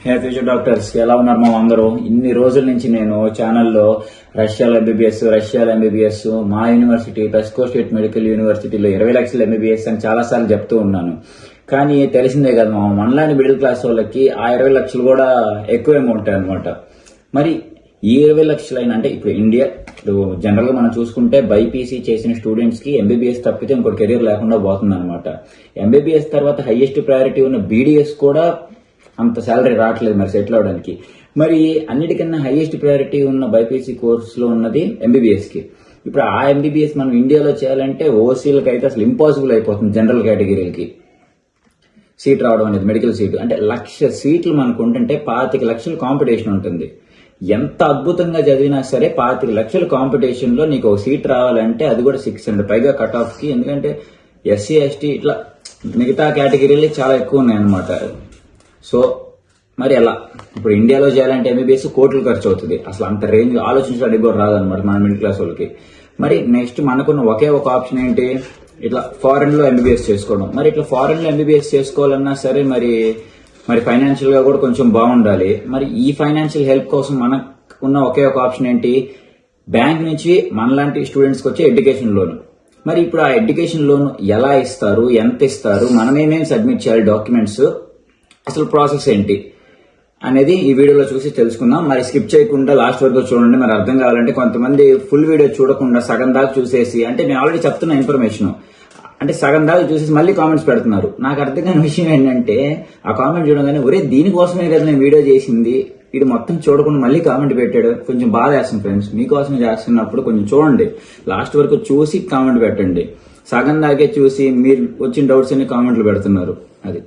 హే future doctors, ఎలా ఉన్నారు మా అందరూ? ఇన్ని రోజుల నుంచి నేను ఛానల్లో రష్యాలో ఎంబీబీఎస్ మా యూనివర్సిటీ పెస్కో స్టేట్ మెడికల్ యూనివర్సిటీలో 20 లక్షల ఎంబీబీఎస్ అని చాలాసార్లు చెప్తూ ఉన్నాను. కానీ తెలిసిందే కదా, మా మనలాంటి మిడిల్ క్లాస్ వాళ్ళకి ఆ 20 లక్షలు కూడా ఎక్కువ అమౌంట్ అనమాట. మరి ఈ 20 లక్షలైనా అంటే ఇప్పుడు ఇండియా జనరల్ గా మనం చూసుకుంటే బైపీసీ చేసిన స్టూడెంట్స్ కి ఎంబీబీఎస్ తప్పితే ఇంకో కెరీర్ లేకుండా పోతుంది అనమాట. ఎంబీబీఎస్ తర్వాత హైయెస్ట్ ప్రయారిటీ ఉన్న బీడీఎస్ కూడా అంత శాలరీ రావట్లేదు మరి సెటిల్ అవడానికి. మరి అన్నిటికన్నా హైయెస్ట్ ప్రయారిటీ ఉన్న బైపీసీ కోర్సులో ఉన్నది ఎంబీబీఎస్ కి. ఇప్పుడు ఆ ఎంబీబీఎస్ మనం ఇండియాలో చేయాలంటే ఓసీలకి అయితే అసలు ఇంపాసిబుల్ అయిపోతుంది. జనరల్ కేటగిరీలకి సీట్ రావడం అనేది, మెడికల్ సీట్ అంటే 1,00,000 సీట్లు మనకు ఉంటుంటే 25 లక్షల కాంపిటీషన్ ఉంటుంది. ఎంత అద్భుతంగా చదివినా సరే 25 లక్షల కాంపిటీషన్ లో నీకు ఒక సీట్ రావాలంటే అది కూడా 600 పైగా కట్ ఆఫ్ కి. ఎందుకంటే ఎస్సీ ఎస్టీ ఇట్లా మిగతా కేటగిరీలు చాలా ఎక్కువ ఉన్నాయన్నమాట. సో మరి ఎలా ఇప్పుడు ఇండియాలో చేయాలంటే ఎంబీబీఎస్ కోట్లు ఖర్చు అవుతుంది. అసలు అంత రేంజ్ ఆలోచించడానికి కూడా రాదనమాట మన మిడిల్ క్లాస్ వాళ్ళకి. మరి నెక్స్ట్ మనకున్న ఒకే ఒక ఆప్షన్ ఏంటి, ఇట్లా ఫారెన్ లో ఎంబీబీఎస్ చేసుకోవడం. మరి ఇట్లా ఫారెన్ లో ఎంబీబీఎస్ చేసుకోవాలన్నా సరే మరి ఫైనాన్షియల్ గా కూడా కొంచెం బాగుండాలి. మరి ఈ ఫైనాన్షియల్ హెల్ప్ కోసం మనకు ఉన్న ఒకే ఒక ఆప్షన్ ఏంటి, బ్యాంక్ నుంచి మనలాంటి స్టూడెంట్స్కి వచ్చే ఎడ్యుకేషన్ లోన్. మరి ఇప్పుడు ఆ ఎడ్యుకేషన్ లోన్ ఎలా ఇస్తారు, ఎంత ఇస్తారు, మనమేమేమి సబ్మిట్ చేయాలి డాక్యుమెంట్స్, అసలు ప్రాసెస్ ఏంటి అనేది ఈ వీడియోలో చూసి తెలుసుకుందాం. మరి స్కిప్ చేయకుండా లాస్ట్ వరకు చూడండి. మరి అర్థం కావాలంటే కొంతమంది ఫుల్ వీడియో చూడకుండా సగం దాకా చూసేసి, అంటే నేను ఆల్రెడీ చెప్తున్న ఇన్ఫర్మేషన్ అంటే సగం దాకా చూసేసి మళ్ళీ కామెంట్స్ పెడుతున్నారు. నాకు అర్థం కాని విషయం ఏంటంటే, ఆ కామెంట్ చూడగానే ఒరే దీనికోసమే కదా నేను వీడియో చేసింది, ఇది మొత్తం చూడకుండా మళ్ళీ కామెంట్ పెట్టాడు, కొంచెం బాధ వేస్తుంది ఫ్రెండ్స్. మీకోసం చేస్తున్నప్పుడు కొంచెం చూడండి, లాస్ట్ వరకు చూసి కామెంట్ పెట్టండి. సగం దాకే చూసి మీరు వచ్చిన డౌట్స్ అన్ని కామెంట్లు పెడుతున్నారు. అది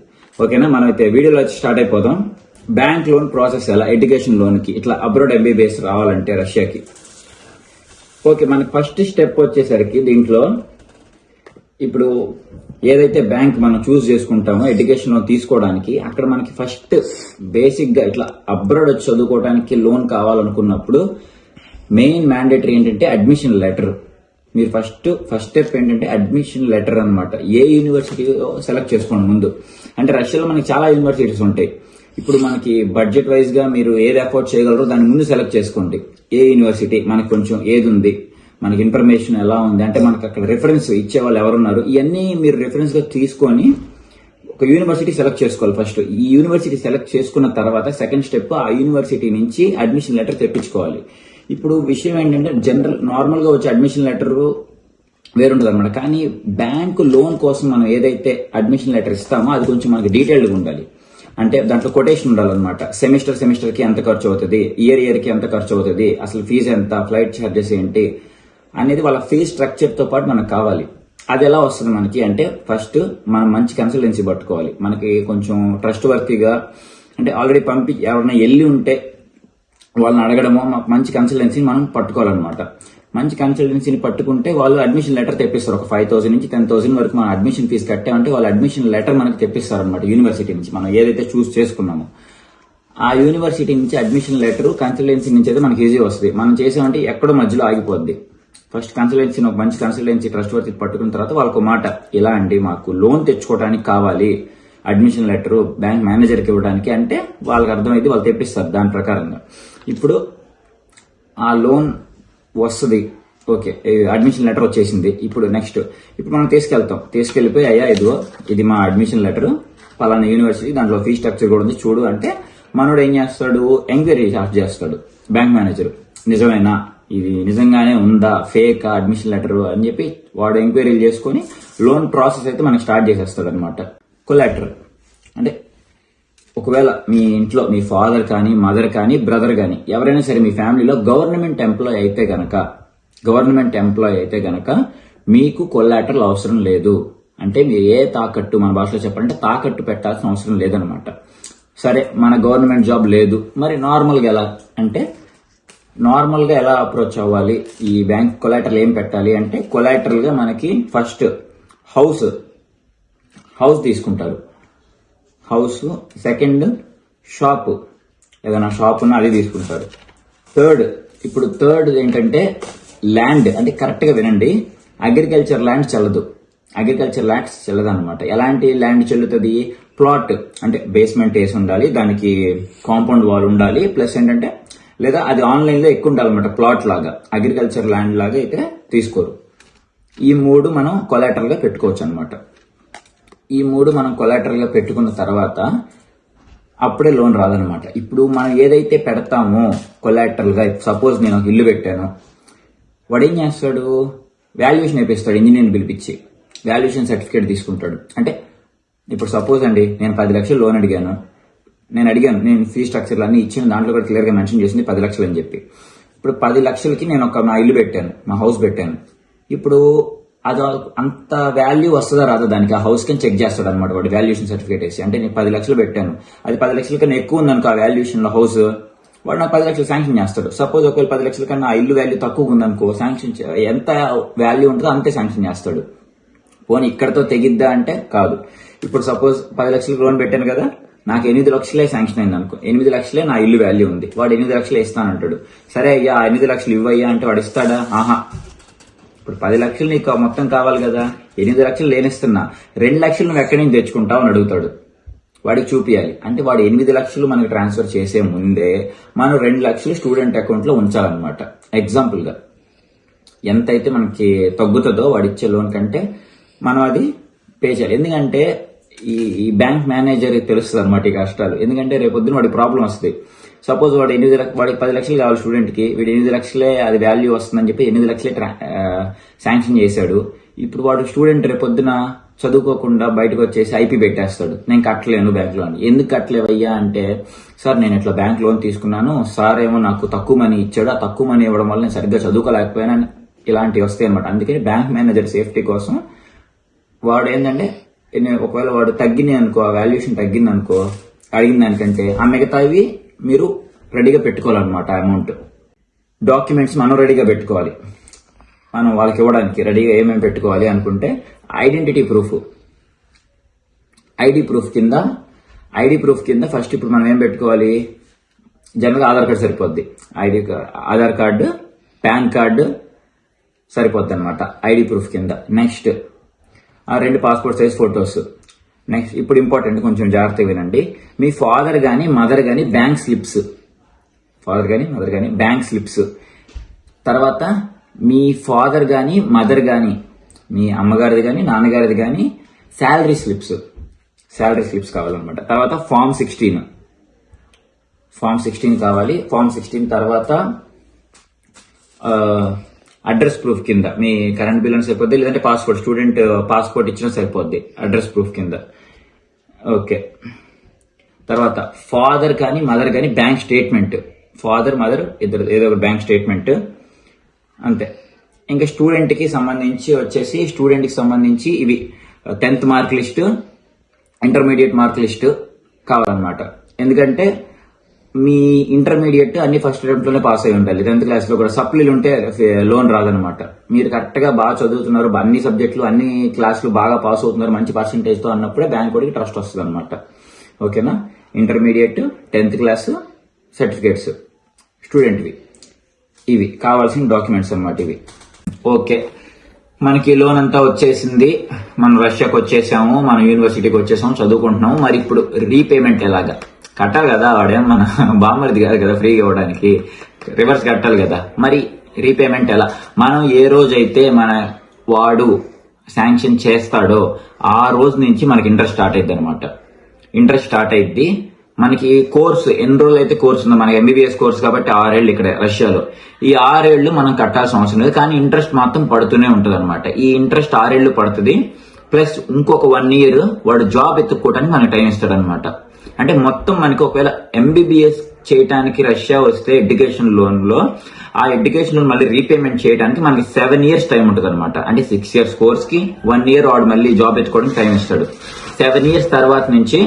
ఓకేనా? మనం అయితే వీడియోలో స్టార్ట్ అయిపోదాం. బ్యాంక్ లోన్ ప్రాసెస్ ఎలా, ఎడ్యుకేషన్ లోన్ కి ఇట్లా అబ్రాడ్ ఎంబీబీఎస్ రావాలంటే రష్యాకి. ఓకే, మనకి ఫస్ట్ స్టెప్ వచ్చేసరికి దీంట్లో ఇప్పుడు ఏదైతే బ్యాంక్ మనం చూస్ చేసుకుంటామో ఎడ్యుకేషన్ లోన్ తీసుకోవడానికి, అక్కడ మనకి ఫస్ట్ బేసిక్ గా ఇట్లా అబ్రాడ్ వచ్చి చదువుకోవడానికి లోన్ కావాలనుకున్నప్పుడు మెయిన్ మ్యాండేటరీ ఏంటంటే అడ్మిషన్ లెటర్. మీరు ఫస్ట్ స్టెప్ ఏంటంటే అడ్మిషన్ లెటర్ అన్నమాట. ఏ యూనివర్సిటీ సెలెక్ట్ చేసుకోండి ముందు. అంటే రష్యాలో మనకి చాలా యూనివర్సిటీస్ ఉంటాయి. ఇప్పుడు మనకి బడ్జెట్ వైజ్ గా మీరు ఏది అఫోర్డ్ చేయగలరో దాన్ని ముందు సెలెక్ట్ చేసుకోండి. ఏ యూనివర్సిటీ మనకి కొంచెం ఏది ఉంది, మనకి ఇన్ఫర్మేషన్ ఎలా ఉంది, అంటే మనకి అక్కడ రిఫరెన్స్ ఇచ్చే వాళ్ళు ఎవరున్నారు, ఇవన్నీ మీరు రిఫరెన్స్ గా తీసుకొని ఒక యూనివర్సిటీ సెలెక్ట్ చేసుకోవాలి ఫస్ట్. ఈ యూనివర్సిటీ సెలెక్ట్ చేసుకున్న తర్వాత సెకండ్ స్టెప్ ఆ యూనివర్సిటీ నుంచి అడ్మిషన్ లెటర్ తెప్పించుకోవాలి. ఇప్పుడు విషయం ఏంటంటే జనరల్ నార్మల్ గా వచ్చే అడ్మిషన్ లెటర్ వేరుంటుంది అనమాట. కానీ బ్యాంకు లోన్ కోసం మనం ఏదైతే అడ్మిషన్ లెటర్ ఇస్తామో అది కొంచెం మనకి డీటెయిల్డ్గా ఉండాలి. అంటే దాంట్లో కొటేషన్ ఉండాలన్నమాట. సెమిస్టర్ కి ఎంత ఖర్చు అవుతుంది, ఇయర్ కి ఎంత ఖర్చు అవుతుంది, అసలు ఫీజు ఎంత, ఫ్లైట్ ఛార్జెస్ ఏంటి అనేది వాళ్ళ ఫీజ్ స్ట్రక్చర్ తో పాటు మనకు కావాలి. అది ఎలా వస్తుంది మనకి అంటే, ఫస్ట్ మనం మంచి కన్సల్టెన్సీ పట్టుకోవాలి. మనకి కొంచెం ట్రస్ట్ వర్తీగా, అంటే ఆల్రెడీ ఎవరైనా వెళ్ళి ఉంటే వాళ్ళని అడగడమో, మాకు మంచి కన్సల్టెన్సీ మనం పట్టుకోవాలన్నమాట. మంచి కన్సల్టెన్సీని పట్టుకుంటే వాళ్ళు అడ్మిషన్ లెటర్ తెప్పిస్తారు. ఒక 5,000 నుంచి 10,000 వరకు మనం అడ్మిషన్ ఫీజు కట్టామంటే వాళ్ళు అడ్మిషన్ లెటర్ మనకి తెప్పిస్తారు అనమాట. యూనివర్సిటీ నుంచి మనం ఏదైతే చూస్ చేసుకున్నామో ఆ యూనివర్సిటీ నుంచి అడ్మిషన్ లెటర్ కన్సల్టెన్సీ నుంచి అయితే మనకి ఈజీ వస్తుంది. మనం చేసామంటే ఎక్కడో మధ్యలో ఆగిపోద్ది. ఫస్ట్ కన్సల్టెన్సీని ఒక మంచి కన్సల్టెన్సీ ట్రస్ట్ వర్తీ పట్టుకున్న తర్వాత వాళ్ళకు మాట, ఇలా అండి మాకు లోన్ తెచ్చుకోవడానికి కావాలి అడ్మిషన్ లెటర్ బ్యాంక్ మేనేజర్కి ఇవ్వడానికి అంటే వాళ్ళకి అర్థమైంది, వాళ్ళు తెప్పిస్తారు దాని ప్రకారంగా. ఇప్పుడు ఆ లోన్ వస్తుంది, ఓకే అడ్మిషన్ లెటర్ వచ్చేసింది. ఇప్పుడు నెక్స్ట్ మనం తీసుకెళ్లిపోయి అయ్యా ఇదిగో ఇది మా అడ్మిషన్ లెటర్, పలానా యూనివర్సిటీ, దాంట్లో ఫీ స్ట్రక్చర్ కూడా ఉంది చూడు అంటే మనోడు ఏం చేస్తాడు, ఎంక్వైరీ స్టార్ట్ చేస్తాడు బ్యాంక్ మేనేజర్. నిజమేనా, ఇది నిజంగానే ఉందా, ఫేక్ అడ్మిషన్ లెటర్ అని చెప్పి వాడు ఎంక్వైరీలు చేసుకుని లోన్ ప్రాసెస్ అయితే మనకి స్టార్ట్ చేసేస్తాడు అనమాట. కొలాటరల్ అంటే ఒకవేళ మీ ఇంట్లో మీ ఫాదర్ కానీ, మదర్ కానీ, బ్రదర్ కానీ ఎవరైనా సరే మీ ఫ్యామిలీలో గవర్నమెంట్ ఎంప్లాయ్ అయితే గనక మీకు కొలాటరల్ అవసరం లేదు. అంటే మీరు ఏ తాకట్టు, మన భాషలో చెప్పాలంటే తాకట్టు పెట్టాల్సిన అవసరం లేదనమాట. సరే మన గవర్నమెంట్ జాబ్ లేదు, మరి నార్మల్గా ఎలా అప్రోచ్ అవ్వాలి, ఈ బ్యాంక్ కొలాటరల్ ఏం పెట్టాలి అంటే, కొలాటరల్ గా మనకి ఫస్ట్ హౌస్ తీసుకుంటారు, హౌస్. సెకండ్ షాప్, ఏదైనా షాప్ ఉన్నా అది తీసుకుంటారు. థర్డ్ ఏంటంటే ల్యాండ్. అంటే కరెక్ట్ గా వినండి, అగ్రికల్చర్ ల్యాండ్ చెల్లదు. అగ్రికల్చర్ ల్యాండ్స్ చెల్లదన్నమాట. ఎలాంటి ల్యాండ్ చెల్లుతుంది? ప్లాట్ అంటే బేస్మెంట్ వేసి ఉండాలి, దానికి కాంపౌండ్ వాల్ ఉండాలి, ప్లస్ ఏంటంటే లేదా అది ఆన్లైన్ లో ఎక్కువ ఉండాలన్నమాట. ప్లాట్ లాగా అగ్రికల్చర్ ల్యాండ్ లాగా అయితే తీసుకోరు. ఈ 3 మనం కొలాటరల్ గా పెట్టుకోవచ్చు అనమాట. ఈ 3 మనం కొలాటరల్ గా పెట్టుకున్న తర్వాత అప్పుడే లోన్ రాదనమాట. ఇప్పుడు మనం ఏదైతే పెడతామో కొలాటరల్ గా, సపోజ్ నేను ఒక ఇల్లు పెట్టాను, వాడు ఏం చేస్తాడు? వాల్యుయేషన్ వేపిస్తాడు, ఇంజనీర్ని పిలిపించి వాల్యుయేషన్ సర్టిఫికేట్ తీసుకుంటాడు. అంటే ఇప్పుడు సపోజ్ అండి, నేను 10 లక్షలు లోన్ అడిగాను, నేను ఫీ స్ట్రక్చర్లు అన్ని ఇచ్చిన దాంట్లో కూడా క్లియర్ గా మెన్షన్ చేసింది 10 లక్షలు అని చెప్పి. ఇప్పుడు 10 లక్షలకి నేను మా ఇల్లు పెట్టాను, మా హౌస్ పెట్టాను. ఇప్పుడు అది అంత వాల్యూ వస్తుందా రాదా దానికి, ఆ హౌస్ కి చెక్ చేస్తాడు అనమాట వాడు వాల్యుయేషన్ సర్టిఫికేట్ వేసి. అంటే నేను 10 లక్షలు పెట్టాను, అది 10 లక్షల కన్నా ఎక్కువ ఉందనుకో ఆ వాల్యుయేషన్ లో హౌస్, వాడు నాకు 10 లక్షలు శాంక్షన్ చేస్తాడు. సపోజ్ ఒకవేళ 10 లక్షల కన్నా ఆ ఇల్లు వాల్యూ తక్కువ ఉందనుకో, శాంక్షన్ ఎంత వాల్యూ ఉంటుందో అంతే శాంక్షన్ చేస్తాడు. పోనీ ఇక్కడతో తెగిద్దా అంటే కాదు. ఇప్పుడు సపోజ్ 10 లక్షలు లోన్ పెట్టాను కదా, నాకు 8 లక్షలే శాంక్షన్ అయింది అనుకో, 8 లక్షలే నా ఇల్లు వాల్యూ ఉంది, వాడు 8 లక్షలు ఇస్తానంటాడు. సరే అయ్యా 8 లక్షలు ఇవ్వయ్యా అంటే వాడు ఇస్తాడా? ఆహా. ఇప్పుడు 10 లక్షలు నీకు మొత్తం కావాలి కదా, 8 లక్షలు లేనిస్తున్నా, 2 లక్షలు నువ్వు ఎక్కడి నుంచి తెచ్చుకుంటావు అని అడుగుతాడు. వాడికి చూపియాలి. అంటే వాడు 8 లక్షలు మనకి ట్రాన్స్ఫర్ చేసే ముందే మనం 2 లక్షలు స్టూడెంట్ అకౌంట్ లో ఉంచాలన్నమాట. ఎగ్జాంపుల్ గా ఎంతైతే మనకి తగ్గుతుందో వాడు ఇచ్చే లోన్ కంటే మనం అది పే చేయాలి. ఎందుకంటే ఈ బ్యాంక్ మేనేజర్ తెలుస్తుంది అనమాట ఈ కష్టాలు. ఎందుకంటే రేపొద్దున వాడి ప్రాబ్లం వస్తుంది. సపోజ్ వాడికి 10 లక్షలు కావాలి స్టూడెంట్ కి, వీడు 8 లక్షలే అది వాల్యూ వస్తుందని చెప్పి 8 లక్షలే శాంక్షన్ చేశాడు. ఇప్పుడు వాడు స్టూడెంట్ రేపొద్దున చదువుకోకుండా బయటకు వచ్చేసి ఐపీ పెట్టేస్తాడు, నేను కట్టలేను బ్యాంక్ లోన్. ఎందుకు కట్టలేవయ్యా అంటే, సార్ నేను ఇట్లా బ్యాంక్ లోన్ తీసుకున్నాను, సార్ ఏమో నాకు తక్కువ మనీ ఇచ్చాడు, ఆ తక్కువ మనీ ఇవ్వడం వల్ల నేను సరిగ్గా చదువుకోలేకపోయాను, ఇలాంటివి వస్తాయి అనమాట. అందుకని బ్యాంక్ మేనేజర్ సేఫ్టీ కోసం వాడు ఏంటంటే, ఒకవేళ వాడు తగ్గినాయి అనుకో, ఆ వాల్యుయేషన్ తగ్గింది అనుకో, అడిగిన దానికంటే ఆ మిగతావి మీరు రెడీగా పెట్టుకోవాలన్నమాట. అమౌంట్ డాక్యుమెంట్స్ మనం రెడీగా పెట్టుకోవాలి. మనం వాళ్ళకి ఇవ్వడానికి రెడీగా ఏమేమి పెట్టుకోవాలి అనుకుంటే, ఐడెంటిటీ ప్రూఫ్, ఐడి ప్రూఫ్ కింద ఫస్ట్ ఇప్పుడు మనం ఏం పెట్టుకోవాలి? జనరల్గా ఆధార్ కార్డు సరిపోద్ది. ఆధార్ కార్డు, పాన్ కార్డు సరిపోద్ది అనమాట ఐడి ప్రూఫ్ కింద. Next 2 passport size photos. Next ఇప్పుడు ఇంపార్టెంట్, కొంచెం జాగ్రత్తగా వినండి. మీ ఫాదర్ గానీ మదర్ గానీ బ్యాంక్ స్లిప్స్, తర్వాత మీ ఫాదర్ గానీ మదర్ గానీ, మీ అమ్మగారిది గానీ నాన్నగారిది గానీ శాలరీ స్లిప్స్ కావాలన్నమాట. తర్వాత ఫామ్ 16 కావాలి. ఫామ్ 16 తర్వాత అడ్రస్ ప్రూఫ్ కింద మీ కరెంట్ బిల్ అని సరిపోద్ది, లేదంటే స్టూడెంట్ పాస్పోర్ట్ ఇచ్చినా సరిపోద్ది అడ్రస్ ప్రూఫ్ కింద. ఓకే. తర్వాత ఫాదర్ కానీ మదర్ కానీ బ్యాంక్ స్టేట్మెంట్, ఫాదర్ మదర్ ఇద్దరు ఏదో ఒక బ్యాంక్ స్టేట్మెంట్, అంతే. ఇంకా స్టూడెంట్ కి సంబంధించి ఇవి 10th mark list, intermediate mark list కావాలన్నమాట. ఎందుకంటే మీ ఇంటర్మీడియట్ అన్ని ఫస్ట్ అటెంప్ట్ లోనే పాస్ అయి ఉండాలి. 10th క్లాస్ లో కూడా సప్లీలు ఉంటే లోన్ రాదనమాట. మీరు కరెక్ట్ గా బాగా చదువుతున్నారు, అన్ని సబ్జెక్టులు అన్ని క్లాసులు బాగా పాస్ అవుతున్నారు మంచి పర్సెంటేజ్ తో అన్నప్పుడే బ్యాంక్ వాడికి ట్రస్ట్ వస్తుంది అనమాట. ఓకేనా? ఇంటర్మీడియట్, 10th క్లాస్ సర్టిఫికేట్స్ స్టూడెంట్వి, ఇవి కావాల్సిన డాక్యుమెంట్స్ అనమాట ఇవి. ఓకే, మనకి లోన్ అంతా వచ్చేసింది, మనం రష్యాకి వచ్చేసాము, మనం యూనివర్సిటీకి వచ్చేసాము, చదువుకుంటున్నాము. మరి ఇప్పుడు రీపేమెంట్ ఎలాగా? కట్టాలి కదా, వాడేం మన బామ్మరిది కాదు కదా ఫ్రీగా ఇవ్వడానికి, రివర్స్ కట్టాలి కదా. మరి రీపేమెంట్ ఎలా? మనం ఏ రోజైతే వాడు శాంక్షన్ చేస్తాడో ఆ రోజు నుంచి మనకి ఇంట్రెస్ట్ స్టార్ట్ అయింది అనమాట. ఇంట్రెస్ట్ స్టార్ట్ అయింది. మనకి కోర్సు ఎన్ని రోజులు అయితే కోర్సు ఉందో, మనకి ఎంబీబీఎస్ కోర్సు కాబట్టి 6 ఏళ్ళు ఇక్కడ రష్యాలో. ఈ 6 ఏళ్ళు మనం కట్టాల్సిన అవసరం లేదు, కానీ ఇంట్రెస్ట్ మాత్రం పడుతూనే ఉంటుంది అనమాట. ఈ ఇంట్రెస్ట్ 6 ఏళ్ళు పడుతుంది, ప్లస్ ఇంకొక 1 ఇయర్ వాడు జాబ్ ఎత్తుక్కోవడానికి మనకి టైం ఇస్తాడు అనమాట. అంటే మొత్తం మనకి ఒకవేళ ఎంబీబీఎస్ చేయడానికి రష్యా వస్తే ఎడ్యుకేషన్ లోన్ లో, ఆ ఎడ్యుకేషన్ లోన్ మళ్ళీ రీపేమెంట్ చేయడానికి మనకి 7 ఇయర్స్ టైం ఉంటుంది అనమాట. అంటే 6 ఇయర్స్ కోర్స్ కి 1 ఇయర్ వాడు మళ్ళీ జాబ్ ఎత్తుకోవడానికి టైం ఇస్తాడు. 7 ఇయర్స్ తర్వాత నుంచి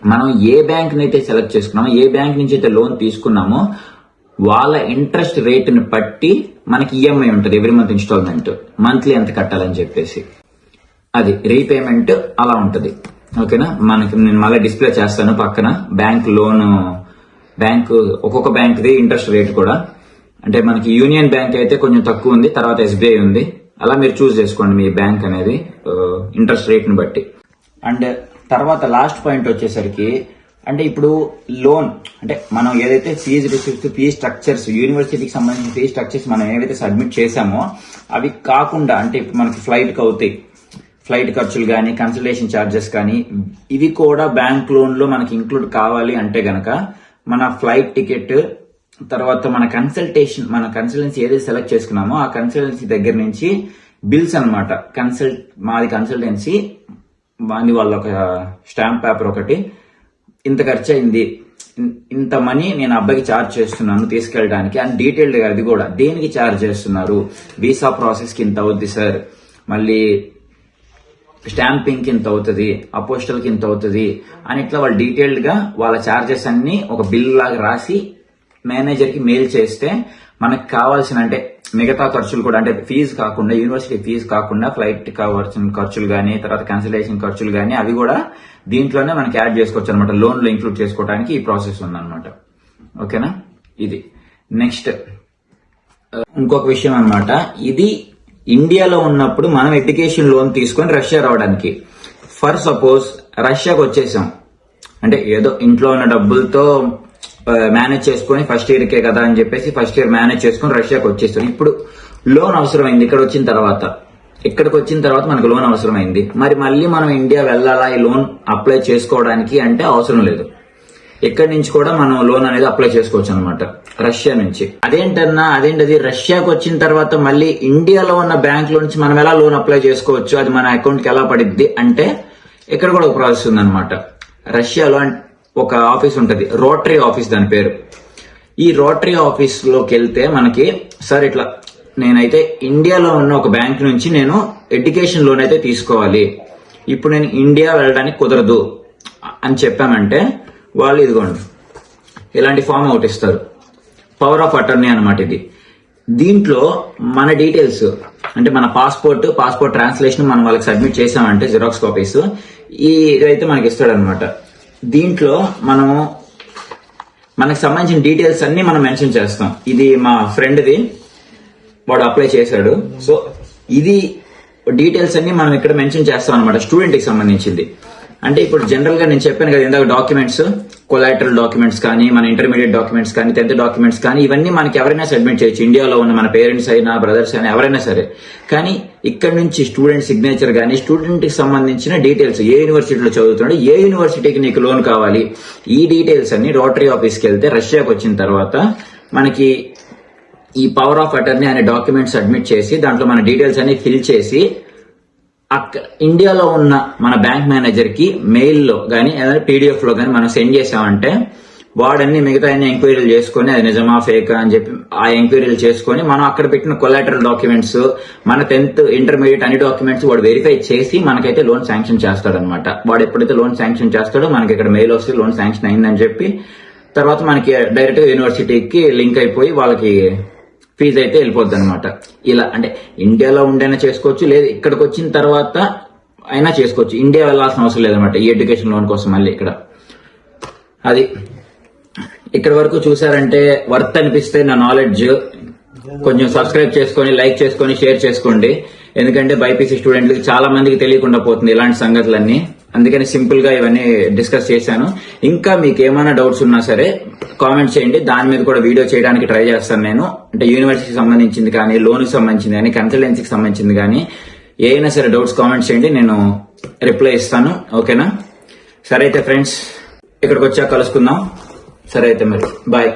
మనం ఏ బ్యాంక్ అయితే సెలెక్ట్ చేసుకున్నామో, ఏ బ్యాంక్ నుంచి అయితే లోన్ తీసుకున్నామో వాళ్ళ ఇంట్రెస్ట్ రేటుని బట్టి మనకి ఈఎంఐ ఉంటుంది, ఎవ్రీ మంత్ ఇన్స్టాల్మెంట్, మంత్లీ ఎంత కట్టాలని చెప్పేసి. అది రీపేమెంట్ అలా ఉంటుంది. ఓకేనా? మనకి నేను మళ్ళీ డిస్ప్లే చేస్తాను పక్కన బ్యాంక్ లోన్, ఒక్కొక్క బ్యాంక్ ది ఇంట్రెస్ట్ రేట్ కూడా. అంటే మనకి యూనియన్ బ్యాంక్ అయితే కొంచెం తక్కువ ఉంది, తర్వాత ఎస్బీఐ ఉంది, అలా మీరు చూస్ చేసుకోండి మీ బ్యాంక్ అనేది ఇంట్రెస్ట్ రేట్ ని బట్టి. అండ్ తర్వాత లాస్ట్ పాయింట్ వచ్చేసరికి అంటే ఇప్పుడు లోన్ అంటే మనం ఏదైతే ఫీజు రిసిప్ట్స్, ఫీజ్ స్ట్రక్చర్స్, యూనివర్సిటీకి సంబంధించిన ఫీజ్ స్ట్రక్చర్స్ మనం ఏవైతే సబ్మిట్ చేశామో అవి కాకుండా అంటే ఇప్పుడు మనకి ఫ్లైట్కి అవుతాయి, ఫ్లైట్ ఖర్చులు కానీ, కన్సల్టేషన్ ఛార్జెస్ కానీ, ఇవి కూడా బ్యాంక్ లోన్ లో మనకి ఇంక్లూడ్ కావాలి అంటే గనక మన ఫ్లైట్ టికెట్, తర్వాత మన కన్సల్టెన్సీ ఏదైతే సెలెక్ట్ చేసుకున్నామో ఆ కన్సల్టెన్సీ దగ్గర నుంచి బిల్స్ అనమాట. మాది కన్సల్టెన్సీ, మాది వాళ్ళ ఒక స్టాంప్ పేపర్ ఒకటి, ఇంత ఖర్చు అయింది, ఇంత మనీ నేను అబ్బాయికి ఛార్జ్ చేస్తున్నాను తీసుకెళ్ళడానికి అని డీటెయిల్డ్ గా అది కూడా దేనికి ఛార్జ్ చేస్తున్నారు, వీసా ప్రాసెస్ కి ఇంత అవుద్ది సార్, మళ్ళీ స్టాంపింగ్ కి ఇంత అవుతుంది, అపోస్టల్ కి ఇంత అవుతుంది అని ఇట్లా వాళ్ళు డీటెయిల్డ్ గా వాళ్ళ ఛార్జెస్ అన్ని ఒక బిల్ లాగా రాసి మేనేజర్ కి మెయిల్ చేస్తే మనకు కావాల్సిన అంటే మిగతా ఖర్చులు కూడా అంటే ఫీజు కాకుండా, యూనివర్సిటీ ఫీజు కాకుండా ఫ్లైట్ కావాల్సిన ఖర్చులు కానీ, తర్వాత కన్సల్టేషన్ ఖర్చులు కానీ అవి కూడా దీంట్లోనే మనకి యాడ్ చేసుకోవచ్చు అనమాట. లోన్ లో ఇంక్లూడ్ చేసుకోవడానికి ఈ ప్రాసెస్ ఉందన్నమాట. ఓకేనా? ఇది నెక్స్ట్ ఇంకొక విషయం అన్నమాట. ఇది ఇండియాలో ఉన్నప్పుడు మనం ఎడ్యుకేషన్ లోన్ తీసుకొని రష్యా రావడానికి. ఫర్ సపోజ్ రష్యాకి వచ్చేసాం అంటే ఏదో ఇంట్లో ఉన్న డబ్బులతో మేనేజ్ చేసుకుని ఫస్ట్ ఇయర్ కే కదా అని చెప్పేసి ఫస్ట్ ఇయర్ మేనేజ్ చేసుకుని రష్యాకి వచ్చేస్తాం. ఇప్పుడు లోన్ అవసరమైంది ఇక్కడికి వచ్చిన తర్వాత మనకు లోన్ అవసరమైంది. మరి మళ్ళీ మనం ఇండియా వెళ్ళాలా ఈ లోన్ అప్లై చేసుకోవడానికి అంటే అవసరం లేదు. ఇక్కడి నుంచి కూడా మనం లోన్ అనేది అప్లై చేసుకోవచ్చు అనమాట రష్యా నుంచి. అదేంటది రష్యాకి వచ్చిన తర్వాత మళ్ళీ ఇండియాలో ఉన్న బ్యాంక్ లో నుంచి మనం ఎలా లోన్ అప్లై చేసుకోవచ్చు, అది మన అకౌంట్ కి ఎలా పడిద్ది అంటే ఇక్కడ కూడా ఒక ప్రాసెస్ ఉందన్నమాట. రష్యాలో ఒక ఆఫీస్ ఉంటది, రోటరీ ఆఫీస్ దాని పేరు. ఈ రోటరీ ఆఫీస్ లోకి వెళ్తే మనకి సార్ ఇట్లా నేనైతే ఇండియాలో ఉన్న ఒక బ్యాంక్ నుంచి నేను ఎడ్యుకేషన్ లోన్ అయితే తీసుకోవాలి, ఇప్పుడు నేను ఇండియా వెళ్ళడానికి కుదరదు అని చెప్పామంటే వాళ్ళు ఇదిగోండి ఇలాంటి ఫామ్ ఒకటి ఇస్తారు, పవర్ ఆఫ్ అటర్నీ అనమాట ఇది. దీంట్లో మన డీటెయిల్స్ అంటే మన పాస్పోర్ట్ ట్రాన్స్లేషన్ మనం వాళ్ళకి సబ్మిట్ చేసామంటే జిరాక్స్ కాపీస్ ఇదైతే మనకి ఇస్తాడు అనమాట. దీంట్లో మనకు సంబంధించిన డీటెయిల్స్ అన్ని మనం మెన్షన్ చేస్తాం. ఇది మా ఫ్రెండ్ది, వాడు అప్లై చేశాడు. సో ఇది డీటెయిల్స్ అన్ని మనం ఇక్కడ మెన్షన్ చేస్తాం అనమాట, స్టూడెంట్ కి సంబంధించింది. అంటే ఇప్పుడు జనరల్ గా నేను చెప్పాను కదా ఇందాక డాక్యుమెంట్స్, కొలాటరల్ డాక్యుమెంట్స్ కానీ, మన ఇంటర్మీడియట్ డాక్యుమెంట్స్ కానీ, 10th డాక్యుమెంట్స్ కానీ ఇవన్నీ మనకి ఎవరైనా సబ్మిట్ చేయొచ్చు, ఇండియాలో ఉన్న మన పేరెంట్స్ అయినా, బ్రదర్స్ అయినా ఎవరైనా సరే. కానీ ఇక్కడ నుంచి స్టూడెంట్ సిగ్నేచర్ కానీ, స్టూడెంట్ కి సంబంధించిన డీటెయిల్స్, ఏ యూనివర్సిటీలో చదువుతున్నాడు, ఏ యూనివర్సిటీకి నీకు లోన్ కావాలి, ఈ డీటెయిల్స్ అన్ని రోటరీ ఆఫీస్కి వెళ్తే రష్యాకి వచ్చిన తర్వాత మనకి ఈ పవర్ ఆఫ్ అటర్నీ అనే డాక్యుమెంట్ సబ్మిట్ చేసి దాంట్లో మన డీటెయిల్స్ అన్ని ఫిల్ చేసి ఇండియాలో ఉన్న మన బ్యాంక్ మేనేజర్ కి మెయిల్ లో గానీ ఏదైనా పీడిఎఫ్ లో గానీ మనం సెండ్ చేసామంటే వాడన్ని మిగతా ఎంక్వైరీలు చేసుకుని అది నిజమా ఫేకా అని చెప్పి ఆ ఎంక్వైరీలు చేసుకుని మనం అక్కడ పెట్టిన కొలాటరల్ డాక్యుమెంట్స్, మన 10th ఇంటర్మీడియట్ అన్ని డాక్యుమెంట్స్ వాడు వెరిఫై చేసి మనకైతే లోన్ శాంక్షన్ చేస్తాడనమాట. వాడు ఎప్పుడైతే లోన్ శాంక్షన్ చేస్తాడో మనకి ఇక్కడ మెయిల్ వస్తే లోన్ శాంక్షన్ అయిందని చెప్పి తర్వాత మనకి డైరెక్ట్ గా యూనివర్సిటీకి లింక్ అయిపోయి వాళ్ళకి ఫీజు అయితే వెళ్ళిపోద్ది అనమాట. ఇలా అంటే ఇండియాలో ఉండైనా చేసుకోవచ్చు, లేదు ఇక్కడికి వచ్చిన తర్వాత అయినా చేసుకోవచ్చు. ఇండియా వెళ్లాల్సిన అవసరం లేదనమాట ఈ ఎడ్యుకేషన్ లోన్ కోసం. మళ్ళీ అది ఇక్కడ వరకు చూసారంటే వర్త్ అనిపిస్తే నా నాలెడ్జ్ కొంచెం సబ్స్క్రైబ్ చేసుకొని, లైక్ చేసుకొని, షేర్ చేసుకోండి. ఎందుకంటే బైపీసీ స్టూడెంట్లకి చాలా మందికి తెలియకుండా పోతుంది ఇలాంటి సంగతులన్నీ. అందుకని సింపుల్ గా ఇవన్నీ డిస్కస్ చేశాను. ఇంకా మీకు ఏమైనా డౌట్స్ ఉన్నా సరే కామెంట్ చేయండి, దాని మీద కూడా వీడియో చేయడానికి ట్రై చేస్తాను నేను. అంటే యూనివర్సిటీకి సంబంధించింది కానీ, లోన్ కి సంబంధించింది కానీ, కన్సల్టెన్సీకి సంబంధించింది కానీ ఏమైనా సరే డౌట్స్ కామెంట్ చేయండి, నేను రిప్లై ఇస్తాను. ఓకేనా? సరే అయితే ఫ్రెండ్స్ ఇక్కడికి వచ్చాక కలుసుకుందాం. సరే అయితే మరి బాయ్.